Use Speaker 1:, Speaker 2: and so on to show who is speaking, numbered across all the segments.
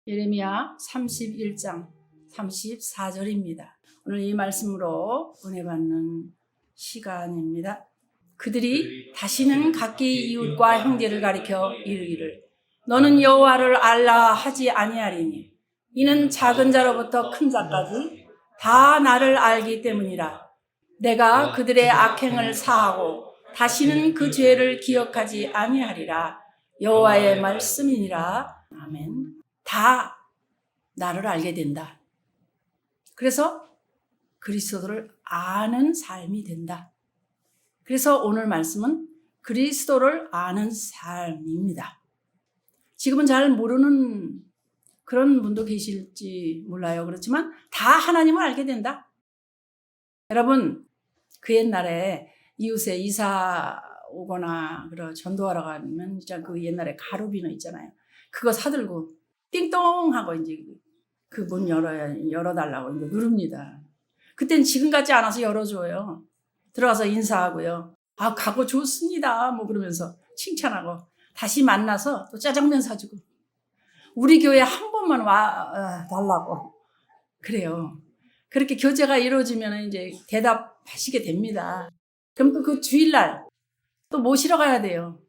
Speaker 1: 예레미야 31장 34절입니다. 오늘 이 말씀으로 은혜 받는 시간입니다. 그들이 다시는 각기 이웃과 형제를 가리켜 이르기를 너는 여호와를 알라 하지 아니하리니 이는 작은 자로부터 큰 자까지 다 나를 알기 때문이라. 내가 그들의 악행을 사하고 다시는 그 죄를 기억하지 아니하리라. 여호와의 말씀이니라. 아멘. 다 나를 알게 된다. 그래서 그리스도를 아는 삶이 된다. 그래서 오늘 말씀은 그리스도를 아는 삶입니다. 지금은 잘 모르는 그런 분도 계실지 몰라요. 그렇지만 다 하나님을 알게 된다. 여러분, 그 옛날에 이웃에 이사 오거나 전도하러 가면 진짜 그 옛날에 가루비누 있잖아요. 그거 사들고 띵동 하고 이제 그 문 열어달라고 이제 누릅니다. 그땐 지금 같지 않아서 열어줘요. 들어가서 인사하고요. 아, 가고 좋습니다. 뭐 그러면서 칭찬하고 다시 만나서 또 짜장면 사주고 우리 교회 한 번만 와 달라고 그래요. 그렇게 교제가 이루어지면 이제 대답하시게 됩니다. 그럼 그 주일날 또 모시러 가야 돼요.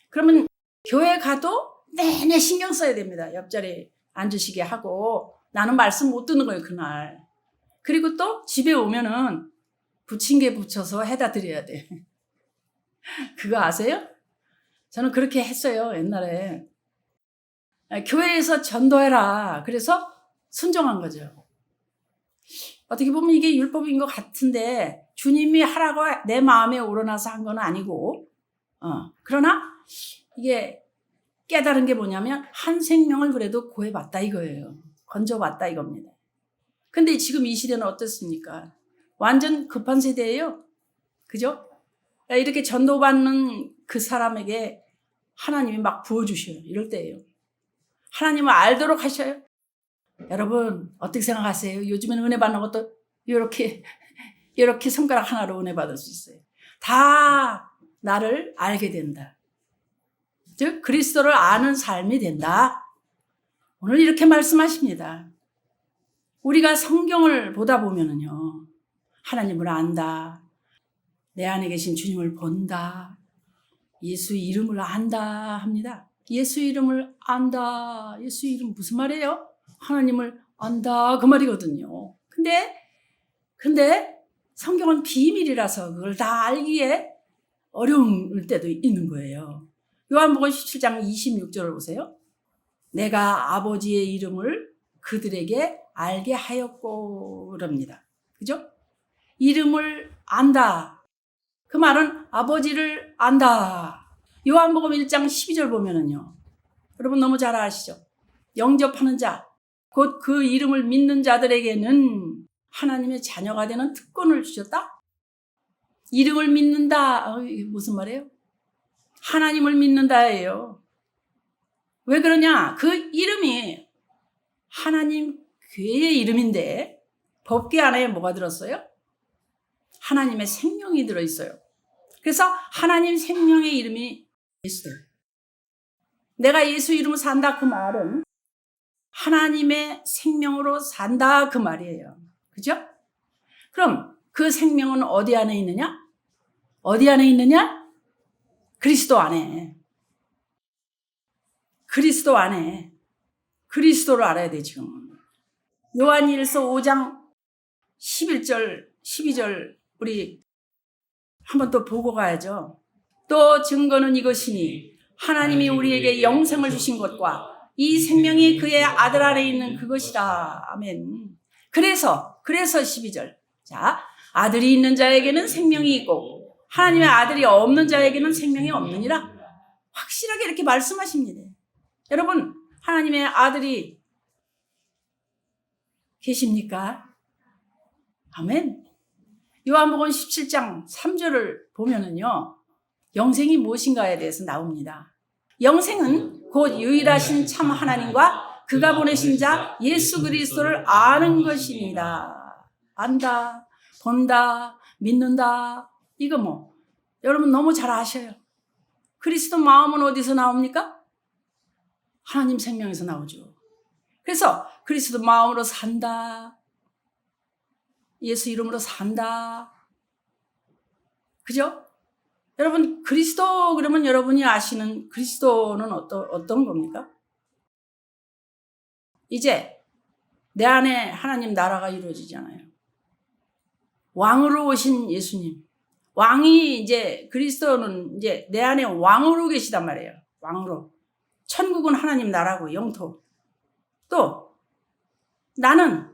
Speaker 1: 그러면 교회 가도 내내 신경 써야 됩니다. 옆자리에 앉으시게 하고 나는 말씀 못 듣는 거예요, 그날. 그리고 또 집에 오면은 부침개 부쳐서 해다 드려야 돼. 그거 아세요? 저는 그렇게 했어요, 옛날에. 교회에서 전도해라. 그래서 순종한 거죠. 어떻게 보면 이게 율법인 것 같은데 주님이 하라고 내 마음에 우러나서 한 건 아니고 그러나 이게 깨달은 게 뭐냐면 한 생명을 그래도 구해봤다 이거예요. 건져봤다 이겁니다. 근데 지금 이 시대는 어떻습니까? 완전 급한 세대예요. 그죠? 이렇게 전도받는 그 사람에게 하나님이 막 부어주셔요. 이럴 때예요. 하나님을 알도록 하셔요. 여러분 어떻게 생각하세요? 요즘에는 은혜 받는 것도 이렇게 손가락 하나로 은혜 받을 수 있어요. 다 나를 알게 된다. 즉 그리스도를 아는 삶이 된다. 오늘 이렇게 말씀하십니다. 우리가 성경을 보다 보면은요, 하나님을 안다. 내 안에 계신 주님을 본다. 예수 이름을 안다 합니다. 예수 이름을 안다. 예수 이름 무슨 말이에요? 하나님을 안다 그 말이거든요. 근데 성경은 비밀이라서 그걸 다 알기에 어려울 때도 있는 거예요. 요한복음 17장 26절을 보세요. 내가 아버지의 이름을 그들에게 알게 하였고 그럽니다. 그죠? 이름을 안다. 그 말은 아버지를 안다. 요한복음 1장 12절 보면은요. 여러분 너무 잘 아시죠? 영접하는 자, 곧 그 이름을 믿는 자들에게는 하나님의 자녀가 되는 특권을 주셨다. 이름을 믿는다. 이게 무슨 말이에요? 하나님을 믿는다예요. 왜 그러냐? 그 이름이 하나님 교회의 이름인데 법궤 안에 뭐가 들었어요? 하나님의 생명이 들어있어요. 그래서 하나님 생명의 이름이 예수다. 내가 예수 이름으로 산다 그 말은 하나님의 생명으로 산다 그 말이에요. 그죠? 그럼 그 생명은 어디 안에 있느냐? 어디 안에 있느냐? 그리스도 안에. 그리스도 안에. 그리스도를 알아야 돼 지금. 요한일서 5장 11절 12절 우리 한번 또 보고 가야죠. 또 증거는 이것이니 하나님이 우리에게 영생을 주신 것과 이 생명이 그의 아들 안에 있는 그것이라. 아멘. 그래서 12절. 자, 아들이 있는 자에게는 생명이 있고 하나님의 아들이 없는 자에게는 생명이 없느니라. 확실하게 이렇게 말씀하십니다. 여러분, 하나님의 아들이 계십니까? 아멘. 요한복음 17장 3절을 보면은요, 영생이 무엇인가에 대해서 나옵니다. 영생은 곧 유일하신 참 하나님과 그가 보내신 자 예수 그리스도를 아는 것입니다. 안다, 본다, 믿는다. 이거 뭐 여러분 너무 잘 아셔요. 그리스도 마음은 어디서 나옵니까? 하나님 생명에서 나오죠. 그래서 그리스도 마음으로 산다. 예수 이름으로 산다. 그죠? 여러분, 그리스도 그러면 여러분이 아시는 그리스도는 어떤 겁니까? 이제 내 안에 하나님 나라가 이루어지잖아요. 왕으로 오신 예수님. 왕이 이제 그리스도는 이제 내 안에 왕으로 계시단 말이에요. 왕으로. 천국은 하나님 나라고 영토. 또 나는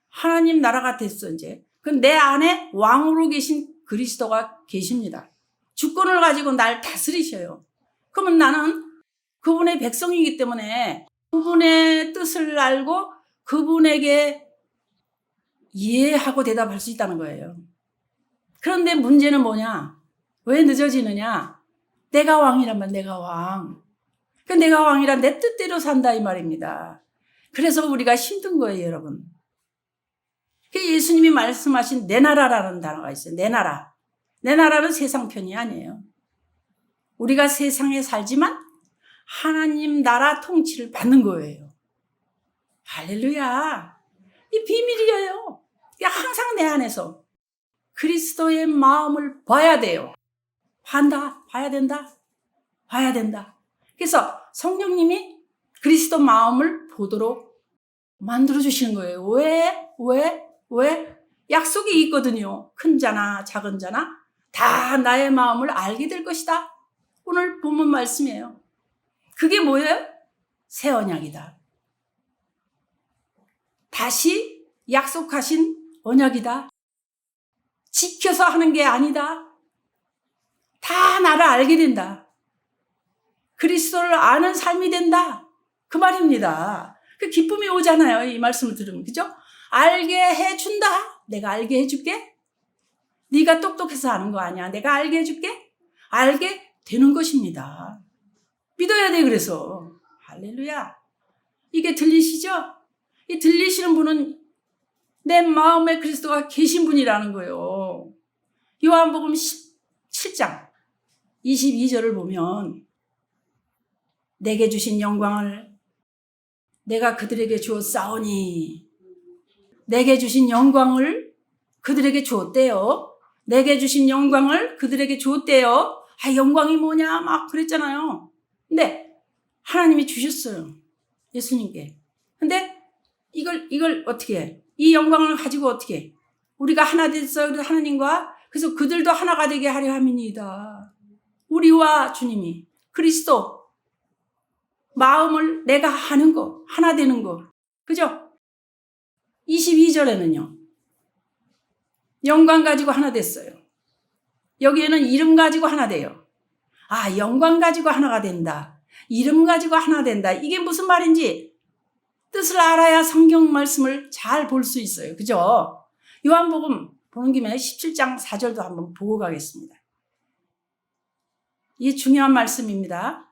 Speaker 1: 하나님 나라가 됐어 이제. 그럼 내 안에 왕으로 계신 그리스도가 계십니다. 주권을 가지고 날 다스리셔요. 그러면 나는 그분의 백성이기 때문에 그분의 뜻을 알고 그분에게 이해하고 대답할 수 있다는 거예요. 그런데 문제는 뭐냐? 왜 늦어지느냐? 내가 왕이란 말, 내가 왕. 그 내가 왕이란 내 뜻대로 산다 이 말입니다. 그래서 우리가 힘든 거예요, 여러분. 예수님이 말씀하신 내 나라라는 단어가 있어요. 내 나라. 내 나라는 세상 편이 아니에요. 우리가 세상에 살지만 하나님 나라 통치를 받는 거예요. 할렐루야. 이 비밀이에요. 항상 내 안에서 그리스도의 마음을 봐야 돼요. 봐야 된다. 그래서 성령님이 그리스도 마음을 보도록 만들어주시는 거예요. 왜? 약속이 있거든요. 큰 자나 작은 자나 다 나의 마음을 알게 될 것이다. 오늘 본문 말씀이에요. 그게 뭐예요? 새 언약이다. 다시 약속하신 언약이다. 지켜서 하는 게 아니다. 다 나를 알게 된다. 그리스도를 아는 삶이 된다. 그 말입니다. 그 기쁨이 오잖아요. 이 말씀을 들으면. 그죠? 알게 해준다. 내가 알게 해줄게. 네가 똑똑해서 아는 거 아니야. 내가 알게 해줄게. 알게 되는 것입니다. 믿어야 돼. 그래서 할렐루야. 이게 들리시죠? 이 들리시는 분은 내 마음에 그리스도가 계신 분이라는 거예요. 요한복음 17장 22절을 보면 내게 주신 영광을 내가 그들에게 주었사오니 내게 주신 영광을 그들에게 주었대요. 내게 주신 영광을 그들에게 주었대요. 영광이 뭐냐 막 그랬잖아요. 근데 하나님이 주셨어요. 예수님께. 근데 이걸 어떻게 해? 이 영광을 가지고 어떻게 해? 우리가 하나 됐어요. 하나님과. 그래서 그들도 하나가 되게 하려 함이니이다. 우리와 주님이 그리스도 마음을 내가 하는 거, 하나 되는 거. 그죠? 22절에는요. 영광 가지고 하나 됐어요. 여기에는 이름 가지고 하나 돼요. 영광 가지고 하나가 된다. 이름 가지고 하나 된다. 이게 무슨 말인지 뜻을 알아야 성경 말씀을 잘 볼 수 있어요. 그죠? 요한복음 보는 김에 17장 4절도 한번 보고 가겠습니다. 이게 중요한 말씀입니다.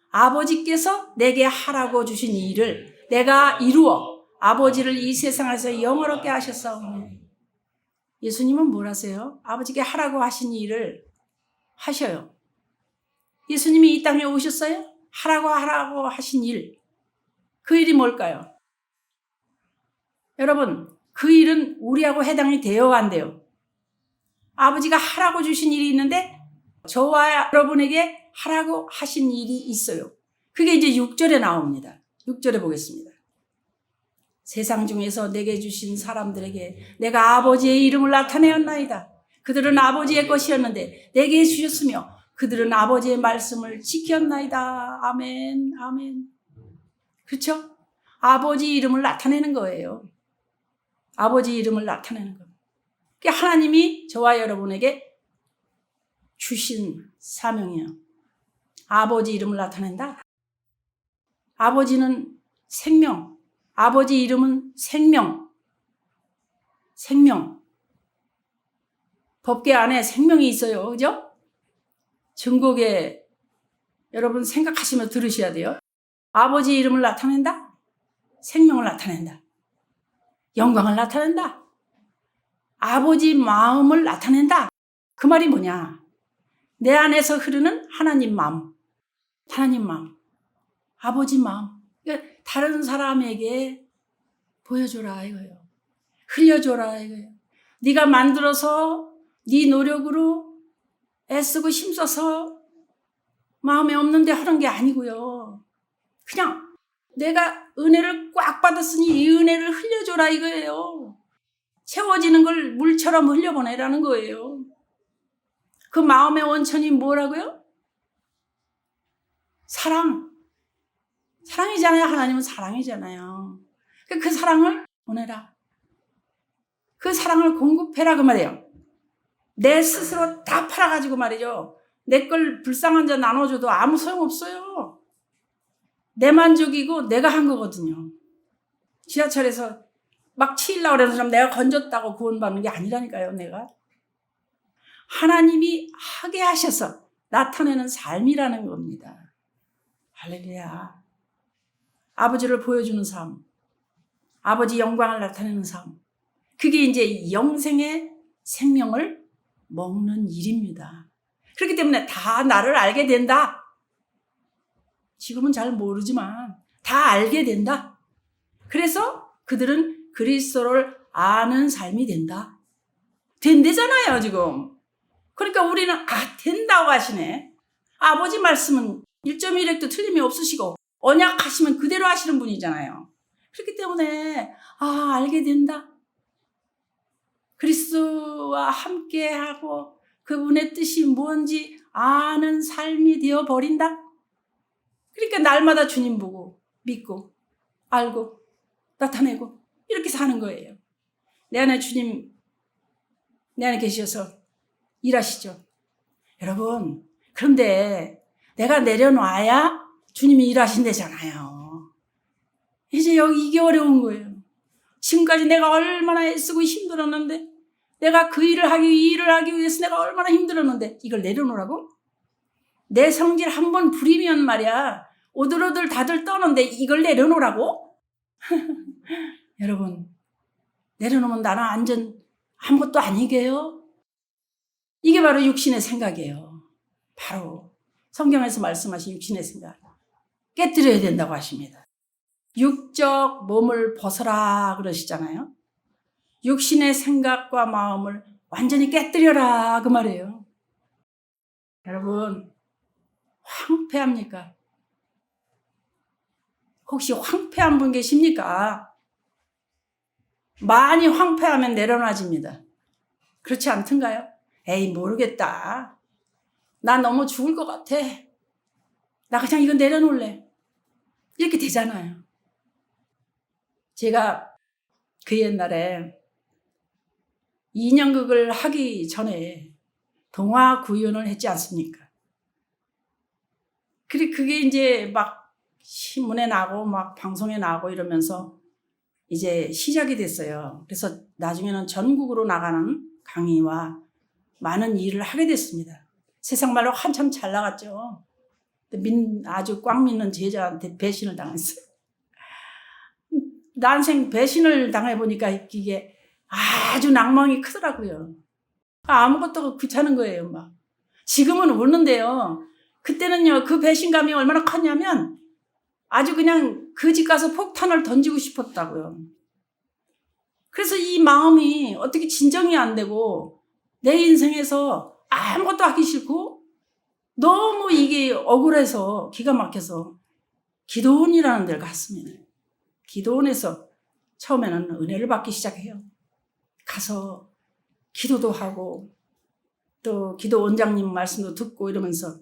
Speaker 1: 아버지께서 내게 하라고 주신 일을 내가 이루어 아버지를 이 세상에서 영화롭게 하셨사오니. 예수님은 뭘 하세요? 아버지께 하라고 하신 일을 하셔요. 예수님이 이 땅에 오셨어요? 하라고 하신 일. 그 일이 뭘까요? 여러분, 그 일은 우리하고 해당이 되어 간대요. 아버지가 하라고 주신 일이 있는데 저와 여러분에게 하라고 하신 일이 있어요. 그게 이제 6절에 나옵니다. 6절에 보겠습니다. 세상 중에서 내게 주신 사람들에게 내가 아버지의 이름을 나타내었나이다. 그들은 아버지의 것이었는데 내게 주셨으며 그들은 아버지의 말씀을 지켰나이다. 아멘, 아멘. 그렇죠? 아버지 이름을 나타내는 거예요. 아버지 이름을 나타내는 겁니다. 하나님이 저와 여러분에게 주신 사명이에요. 아버지 이름을 나타낸다. 아버지는 생명. 아버지 이름은 생명. 생명. 법궤 안에 생명이 있어요. 그죠? 증거계 여러분 생각하시며 들으셔야 돼요. 아버지 이름을 나타낸다. 생명을 나타낸다. 영광을 나타낸다. 아버지 마음을 나타낸다. 그 말이 뭐냐? 내 안에서 흐르는 하나님 마음. 하나님 마음. 아버지 마음. 다른 사람에게 보여줘라 이거예요. 흘려줘라 이거예요. 네가 만들어서 네 노력으로 애쓰고 힘써서 마음에 없는데 하는 게 아니고요. 그냥 내가 은혜를 꽉 받았으니 이 은혜를 흘려줘라 이거예요. 채워지는 걸 물처럼 흘려보내라는 거예요. 그 마음의 원천이 뭐라고요? 사랑. 사랑이잖아요. 하나님은 사랑이잖아요. 그 사랑을 보내라. 그 사랑을 공급해라 그 말이에요. 내 스스로 다 팔아가지고 말이죠. 내 걸 불쌍한 자 나눠줘도 아무 소용없어요. 내 만족이고 내가 한 거거든요. 지하철에서 막 치려고 그러는 사람 내가 건졌다고 구원받는 게 아니라니까요. 내가 하나님이 하게 하셔서 나타내는 삶이라는 겁니다. 할렐루야. 아버지를 보여주는 삶, 아버지 영광을 나타내는 삶, 그게 이제 영생의 생명을 먹는 일입니다. 그렇기 때문에 다 나를 알게 된다. 지금은 잘 모르지만 다 알게 된다. 그래서 그들은 그리스도를 아는 삶이 된다. 된대잖아요 지금. 그러니까 우리는 된다고 하시네. 아버지 말씀은 1.1획도 틀림이 없으시고 언약하시면 그대로 하시는 분이잖아요. 그렇기 때문에 알게 된다. 그리스도와 함께하고 그분의 뜻이 뭔지 아는 삶이 되어버린다. 그러니까 날마다 주님 보고 믿고 알고 나타내고 이렇게 사는 거예요. 내 안에 주님 내 안에 계셔서 일하시죠. 여러분 그런데 내가 내려놔야 주님이 일하신대잖아요. 이제 여기 이게 어려운 거예요. 지금까지 내가 얼마나 애쓰고 힘들었는데 내가 그 일을 하기 위해서 내가 얼마나 힘들었는데 이걸 내려놓으라고? 내 성질 한번 부리면 말이야 오들오들 다들 떠는데 이걸 내려놓으라고? 여러분 내려놓으면 나는 완전 아무것도 아니게요. 이게 바로 육신의 생각이에요. 바로 성경에서 말씀하신 육신의 생각 깨뜨려야 된다고 하십니다. 육적 몸을 벗어라 그러시잖아요. 육신의 생각과 마음을 완전히 깨뜨려라 그 말이에요. 여러분 황폐합니까? 혹시 황폐한 분 계십니까? 많이 황폐하면 내려놔집니다. 그렇지 않던가요? 에이 모르겠다. 나 너무 죽을 것 같아. 나 그냥 이거 내려놓을래. 이렇게 되잖아요. 제가 그 옛날에 2년극을 하기 전에 동화 구연을 했지 않습니까? 그게 이제 막 신문에 나고 막 방송에 나고 이러면서 이제 시작이 됐어요. 그래서 나중에는 전국으로 나가는 강의와 많은 일을 하게 됐습니다. 세상 말로 한참 잘 나갔죠. 아주 꽉 믿는 제자한테 배신을 당했어요. 난생 배신을 당해보니까 이게 아주 낭망이 크더라고요. 아무것도 귀찮은 거예요. 막 지금은 웃는데요. 그때는요 그 배신감이 얼마나 컸냐면 아주 그냥 그 집 가서 폭탄을 던지고 싶었다고요. 그래서 이 마음이 어떻게 진정이 안 되고 내 인생에서 아무것도 하기 싫고 너무 이게 억울해서 기가 막혀서 기도원이라는 데를 갔습니다. 기도원에서 처음에는 은혜를 받기 시작해요. 가서 기도도 하고 또 기도 원장님 말씀도 듣고 이러면서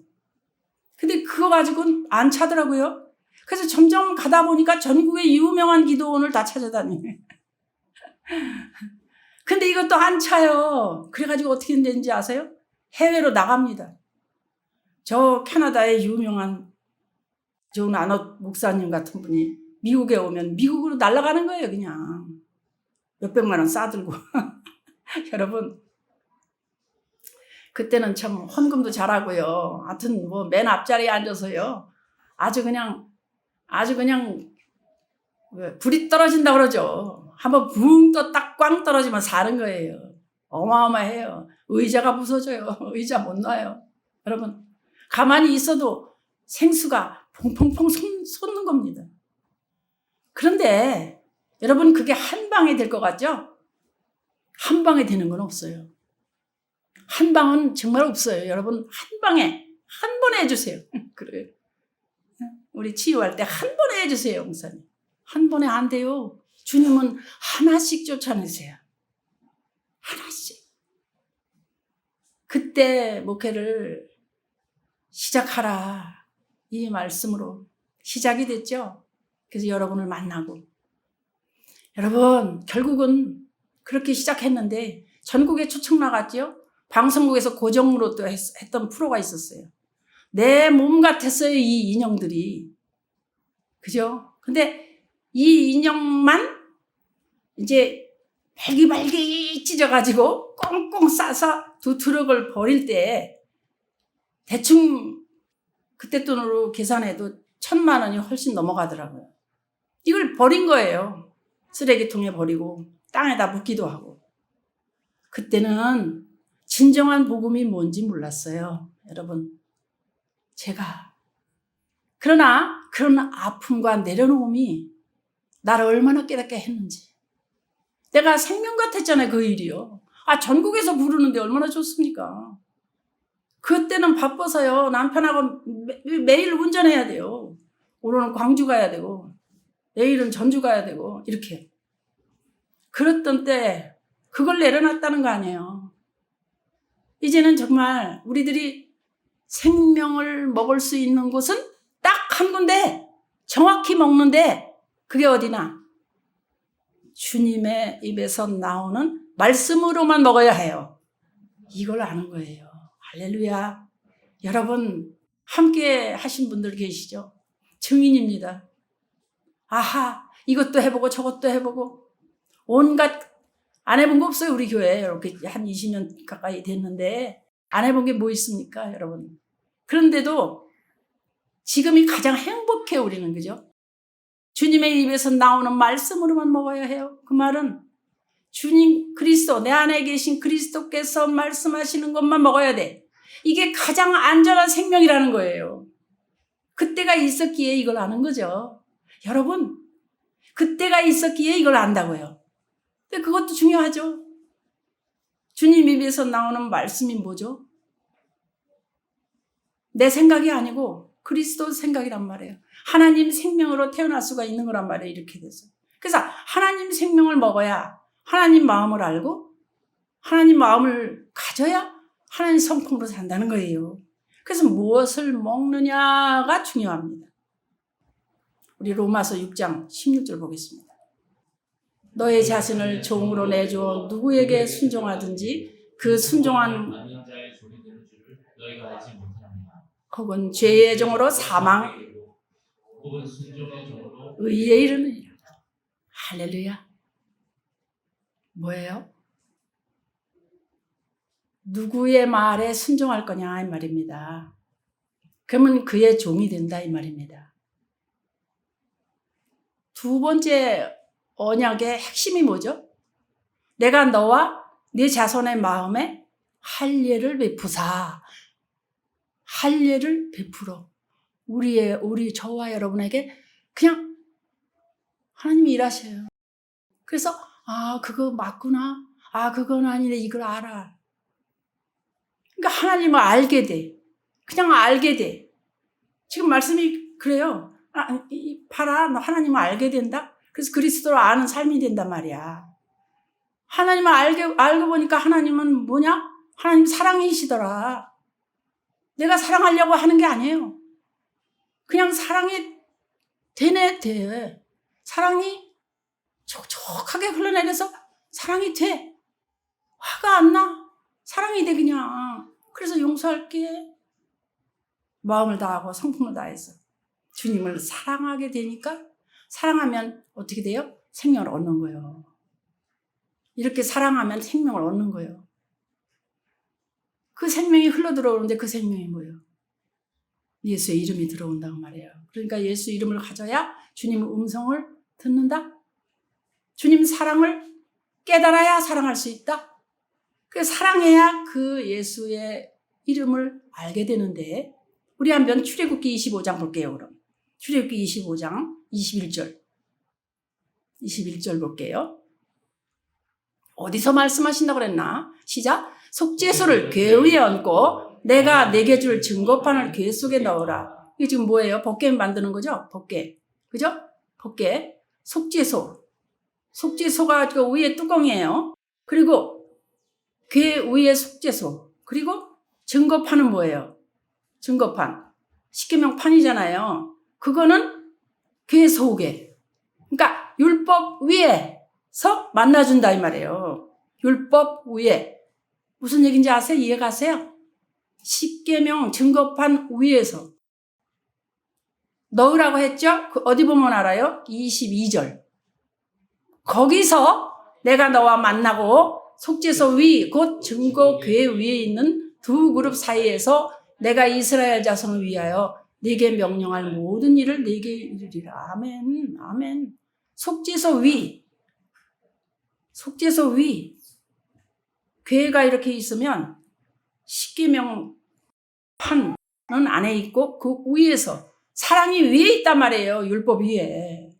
Speaker 1: 근데 그거 가지고는 안 차더라고요. 그래서 점점 가다 보니까 전국의 유명한 기도원을 다 찾아다니네. 근데 이것도 안 차요. 그래가지고 어떻게 되는지 아세요? 해외로 나갑니다. 저 캐나다의 유명한 존 아넛 목사님 같은 분이 미국에 오면 미국으로 날아가는 거예요. 그냥 몇백만 원 싸들고. 여러분 그때는 참 헌금도 잘하고요. 하여튼 뭐 맨 앞자리에 앉아서요. 아주 그냥 불이 떨어진다 그러죠. 한번 붕 또 딱 꽝 떨어지면 사는 거예요. 어마어마해요. 의자가 부서져요. 의자 못 놔요. 여러분 가만히 있어도 생수가 퐁퐁퐁 솟는 겁니다. 그런데 여러분 그게 한 방에 될 것 같죠? 한 방에 되는 건 없어요. 한 방은 정말 없어요. 여러분 한 방에 한 번에 해주세요. 그래요. 우리 치유할 때 한 번에 해주세요, 목사님. 한 번에 안 돼요. 주님은 하나씩 쫓아내세요. 하나씩. 그때 목회를 시작하라. 이 말씀으로 시작이 됐죠. 그래서 여러분을 만나고. 여러분, 결국은 그렇게 시작했는데 전국에 초청 나갔죠. 방송국에서 고정으로 또 했던 프로가 있었어요. 내 몸 같았어요, 이 인형들이. 그죠? 근데 이 인형만 이제 발기발기 찢어가지고 꽁꽁 싸서 2트럭을 버릴 때 대충 그때 돈으로 계산해도 1,000만 원이 훨씬 넘어가더라고요. 이걸 버린 거예요. 쓰레기통에 버리고 땅에다 묻기도 하고. 그때는 진정한 복음이 뭔지 몰랐어요. 여러분, 제가. 그러나 그런 아픔과 내려놓음이 나를 얼마나 깨닫게 했는지. 내가 생명 같았잖아요, 그 일이요. 전국에서 부르는데 얼마나 좋습니까? 그때는 바빠서요. 남편하고 매일 운전해야 돼요. 오늘은 광주 가야 되고 내일은 전주 가야 되고 이렇게. 그랬던 때 그걸 내려놨다는 거 아니에요. 이제는 정말 우리들이 생명을 먹을 수 있는 곳은 딱 한 군데 정확히 먹는데 그게 어디나? 주님의 입에서 나오는 말씀으로만 먹어야 해요. 이걸 아는 거예요. 할렐루야. 여러분 함께 하신 분들 계시죠? 증인입니다. 아하, 이것도 해보고 저것도 해보고 온갖 안 해본 거 없어요. 우리 교회 이렇게 한 20년 가까이 됐는데 안 해본 게 뭐 있습니까, 여러분? 그런데도 지금이 가장 행복해 우리는. 그죠? 주님의 입에서 나오는 말씀으로만 먹어야 해요. 그 말은 주님 그리스도, 내 안에 계신 그리스도께서 말씀하시는 것만 먹어야 돼. 이게 가장 안전한 생명이라는 거예요. 그때가 있었기에 이걸 아는 거죠. 여러분, 그때가 있었기에 이걸 안다고요. 근데 그것도 중요하죠. 주님 입에서 나오는 말씀이 뭐죠? 내 생각이 아니고 그리스도 생각이란 말이에요. 하나님 생명으로 태어날 수가 있는 거란 말이에요. 이렇게 돼서. 그래서 하나님 생명을 먹어야 하나님 마음을 알고 하나님 마음을 가져야 하나님 성품으로 산다는 거예요. 그래서 무엇을 먹느냐가 중요합니다. 우리 로마서 6장 16절 보겠습니다. 너의 자신을 종으로 내줘 누구에게 순종하든지 그 순종한 혹은 죄의 종으로 사망, 혹은 순종의 종으로 의에 이르느니라. 할렐루야. 뭐예요? 누구의 말에 순종할 거냐 이 말입니다. 그러면 그의 종이 된다 이 말입니다. 두 번째 언약의 핵심이 뭐죠? 내가 너와 네 자손의 마음에 할례를 베푸사. 할례를 베풀어. 우리 저와 여러분에게 그냥 하나님이 일하셔요. 그래서 그거 맞구나. 그건 아니네. 이걸 알아. 그러니까 하나님을 알게 돼. 그냥 알게 돼. 지금 말씀이 그래요. 봐라. 너 하나님을 알게 된다. 그래서 그리스도를 아는 삶이 된단 말이야. 하나님을 알고 보니까 하나님은 뭐냐? 하나님 사랑이시더라. 내가 사랑하려고 하는 게 아니에요. 그냥 사랑이 돼. 사랑이 촉촉하게 흘러내려서 사랑이 돼. 화가 안 나. 사랑이 돼 그냥. 그래서 용서할게. 마음을 다하고 성품을 다해서 주님을 사랑하게 되니까 사랑하면 어떻게 돼요? 생명을 얻는 거예요. 이렇게 사랑하면 생명을 얻는 거예요. 그 생명이 흘러들어오는데 그 생명이 뭐예요? 예수의 이름이 들어온다고 말이에요. 그러니까 예수 이름을 가져야 주님의 음성을 듣는다. 주님 사랑을 깨달아야 사랑할 수 있다. 그 사랑해야 그 예수의 이름을 알게 되는데 우리 한번 출애굽기 25장 볼게요. 그럼 출애굽기 25장 21절 21절 볼게요. 어디서 말씀하신다고 그랬나? 시작. 속죄소를 궤 위에 얹고 내가 내게 줄 증거판을 궤 속에 넣으라. 이게 지금 뭐예요? 법궤 만드는 거죠? 법궤. 그죠? 법궤. 속죄소. 속죄소가 그 위에 뚜껑이에요. 그리고 궤 위에 속죄소. 그리고 증거판은 뭐예요? 증거판. 십계명판이잖아요. 그거는 궤 속에. 그러니까 율법 위에서 만나준다 이 말이에요. 율법 위에. 무슨 얘기인지 아세요? 이해가세요? 십계명 증거판 위에서 넣으라고 했죠? 그 어디 보면 알아요? 22절. 거기서 내가 너와 만나고 속죄소 위, 곧 증거 궤 위에 있는 두 그룹 사이에서 내가 이스라엘 자손을 위하여 네게 명령할 모든 일을 네게 이루리라. 아멘, 아멘. 속죄소 위, 속죄소 위. 궤가 이렇게 있으면 십계명 판은 안에 있고 그 위에서 사랑이 위에 있단 말이에요. 율법 위에.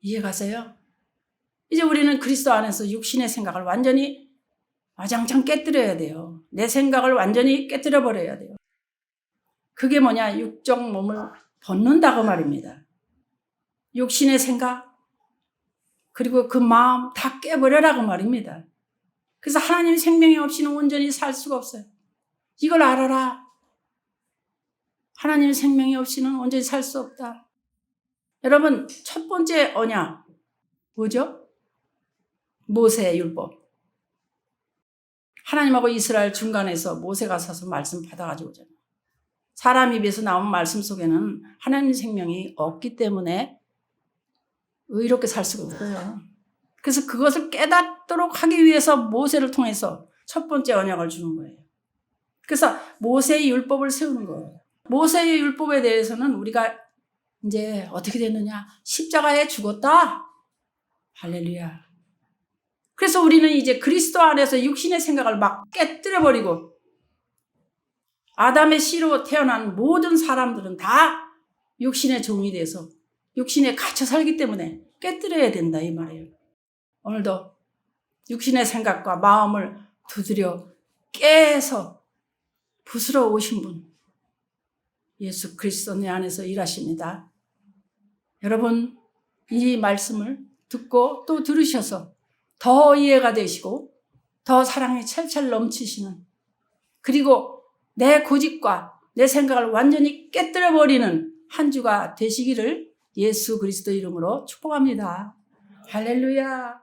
Speaker 1: 이해가세요? 이제 우리는 그리스도 안에서 육신의 생각을 완전히 와장창 깨뜨려야 돼요. 내 생각을 완전히 깨뜨려 버려야 돼요. 그게 뭐냐? 육적 몸을 벗는다고 말입니다. 육신의 생각 그리고 그 마음 다 깨버려라고 말입니다. 그래서 하나님 생명이 없이는 온전히 살 수가 없어요. 이걸 알아라. 하나님 생명이 없이는 온전히 살 수 없다. 여러분, 첫 번째 언약 뭐죠? 모세의 율법. 하나님하고 이스라엘 중간에서 모세가 서서 말씀 받아가지고 오잖아요. 사람 입에서 나온 말씀 속에는 하나님 생명이 없기 때문에 의롭게 살 수가 없어요. 그래서 그것을 깨닫도록 하기 위해서 모세를 통해서 첫 번째 언약을 주는 거예요. 그래서 모세의 율법을 세우는 거예요. 모세의 율법에 대해서는 우리가 이제 어떻게 됐느냐? 십자가에 죽었다. 할렐루야. 그래서 우리는 이제 그리스도 안에서 육신의 생각을 막 깨뜨려버리고 아담의 씨로 태어난 모든 사람들은 다 육신의 종이 돼서 육신에 갇혀 살기 때문에 깨뜨려야 된다 이 말이에요. 오늘도 육신의 생각과 마음을 두드려 깨서 부스러 오신 분 예수 그리스도 내 안에서 일하십니다. 여러분 이 말씀을 듣고 또 들으셔서 더 이해가 되시고 더 사랑이 찰찰 넘치시는 그리고 내 고집과 내 생각을 완전히 깨뜨려버리는 한 주가 되시기를 예수 그리스도 이름으로 축복합니다. 할렐루야.